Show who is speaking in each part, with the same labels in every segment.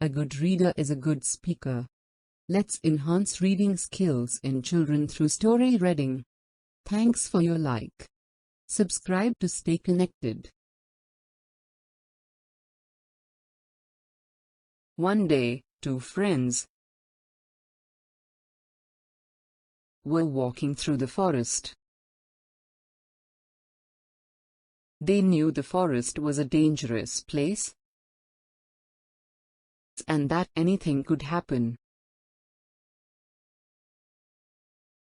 Speaker 1: A good reader is a good speaker. Let's enhance reading skills in children through story reading. Thanks for your like. Subscribe to stay connected. One day, two friends were walking through the forest. They knew the forest was a dangerous place and that anything could happen.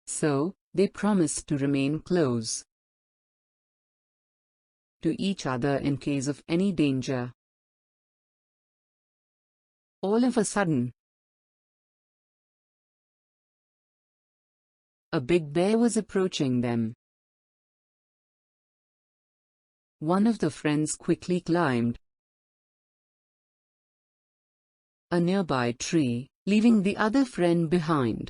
Speaker 1: So, they promised to remain close to each other in case of any danger. All of a sudden, a big bear was approaching them. One of the friends quickly climbed a nearby tree, leaving the other friend behind.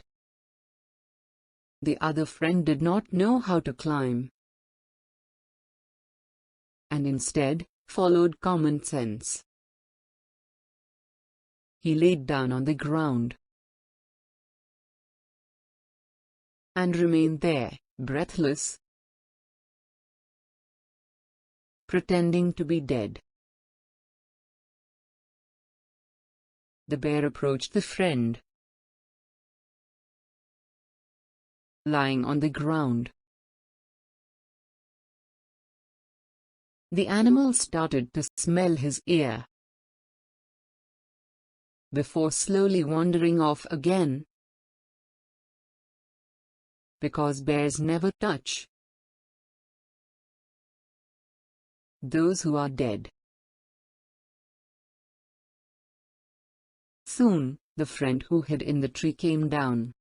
Speaker 1: The other friend did not know how to climb, and instead followed common sense. He laid down on the ground and remained there, breathless, pretending to be dead. The bear approached the friend, lying on the ground. The animal started to smell his ear before slowly wandering off again, because bears never touch those who are dead. Soon, the friend who hid in the tree came down.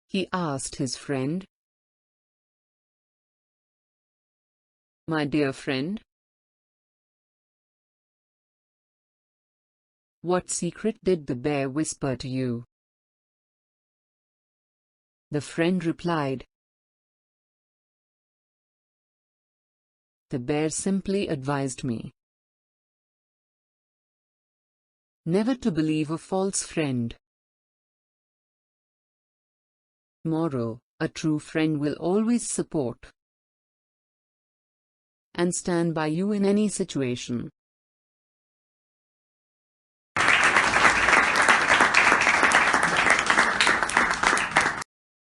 Speaker 1: He asked his friend, "My dear friend, what secret did the bear whisper to you?" The friend replied, "The bear simply advised me never to believe a false friend." Moral: a true friend will always support and stand by you in any situation.